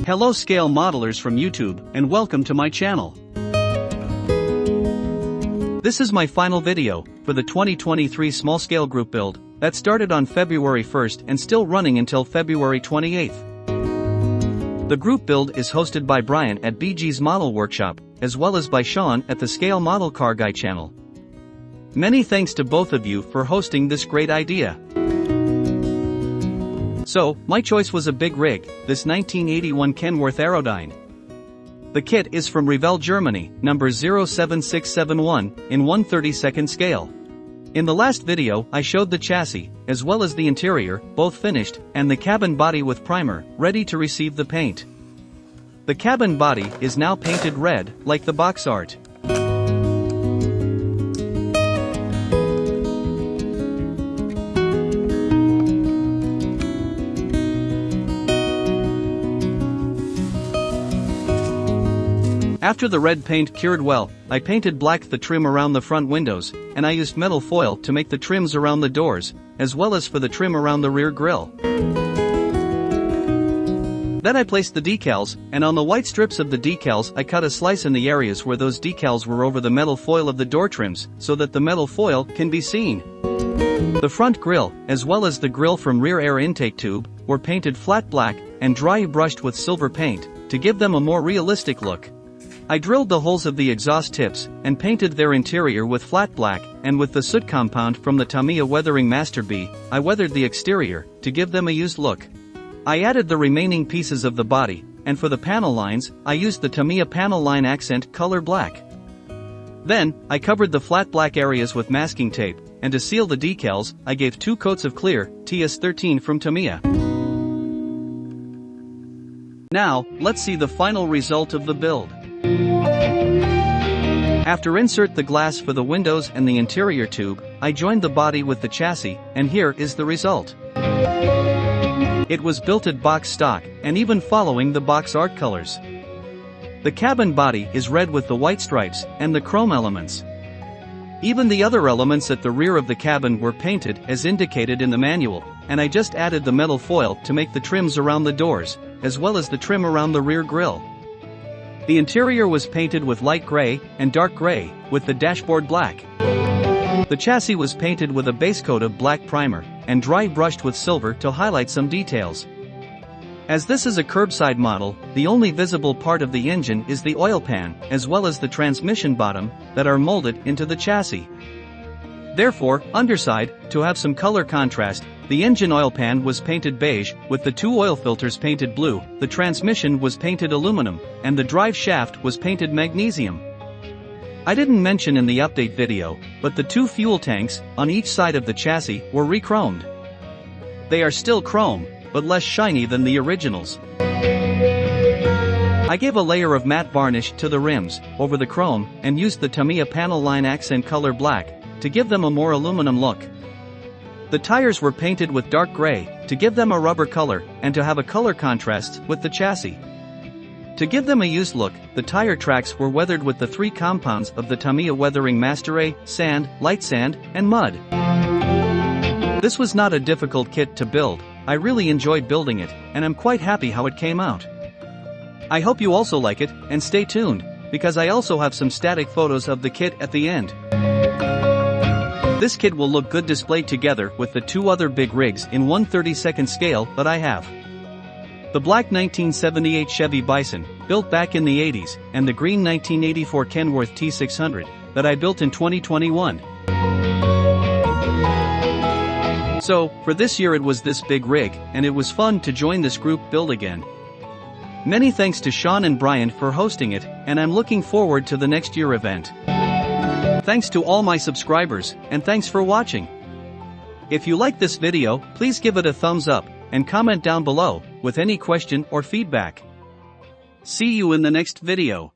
Hello scale modelers from YouTube, and welcome to my channel. This is my final video for the 2023 small scale group build that started on February 1st and still running until February 28th. The group build is hosted by Bryan at BG's Model Workshop, as well as by Shawn at the Scale Model Car Guy channel. Many thanks to both of you for hosting this great idea. So, my choice was a big rig, this 1981 Kenworth Aerodyne. The kit is from Revell Germany, number 07671, in 1/32 scale. In the last video, I showed the chassis, as well as the interior, both finished, and the cabin body with primer, ready to receive the paint. The cabin body is now painted red, like the box art. After the red paint cured well, I painted black the trim around the front windows, and I used metal foil to make the trims around the doors, as well as for the trim around the rear grille. Then I placed the decals, and on the white strips of the decals I cut a slice in the areas where those decals were over the metal foil of the door trims, so that the metal foil can be seen. The front grille, as well as the grille from rear air intake tube, were painted flat black, and dry brushed with silver paint, to give them a more realistic look. I drilled the holes of the exhaust tips, and painted their interior with flat black, and with the soot compound from the Tamiya Weathering Master B, I weathered the exterior, to give them a used look. I added the remaining pieces of the body, and for the panel lines, I used the Tamiya panel line accent color black. Then, I covered the flat black areas with masking tape, and to seal the decals, I gave 2 coats of clear, TS13 from Tamiya. Now, let's see the final result of the build. After insert the glass for the windows and the interior tube, I joined the body with the chassis, and here is the result. It was built at box stock, and even following the box art colors. The cabin body is red with the white stripes, and the chrome elements. Even the other elements at the rear of the cabin were painted as indicated in the manual, and I just added the metal foil to make the trims around the doors, as well as the trim around the rear grille. The interior was painted with light gray and dark gray, with the dashboard black. The chassis was painted with a base coat of black primer, and dry brushed with silver to highlight some details. As this is a curbside model, the only visible part of the engine is the oil pan, as well as the transmission bottom, that are molded into the chassis. Therefore, underside, to have some color contrast, the engine oil pan was painted beige, with the 2 oil filters painted blue, the transmission was painted aluminum, and the drive shaft was painted magnesium. I didn't mention in the update video, but the 2 fuel tanks, on each side of the chassis, were re-chromed. They are still chrome, but less shiny than the originals. I gave a layer of matte varnish to the rims, over the chrome, and used the Tamiya panel line accent color black, to give them a more aluminum look. The tires were painted with dark gray, to give them a rubber color, and to have a color contrast with the chassis. To give them a used look, the tire tracks were weathered with the 3 compounds of the Tamiya Weathering Master A, sand, light sand, and mud. This was not a difficult kit to build. I really enjoyed building it, and I'm quite happy how it came out. I hope you also like it, and stay tuned, because I also have some static photos of the kit at the end. This kit will look good displayed together with the 2 other big rigs in 1/32 scale that I have. The black 1978 Chevy Bison, built back in the 80s, and the green 1984 Kenworth T600, that I built in 2021. So, for this year it was this big rig, and it was fun to join this group build again. Many thanks to Shawn and Bryan for hosting it, and I'm looking forward to the next year event. Thanks to all my subscribers, and thanks for watching. If you like this video, please give it a thumbs up, and comment down below, with any question or feedback. See you in the next video.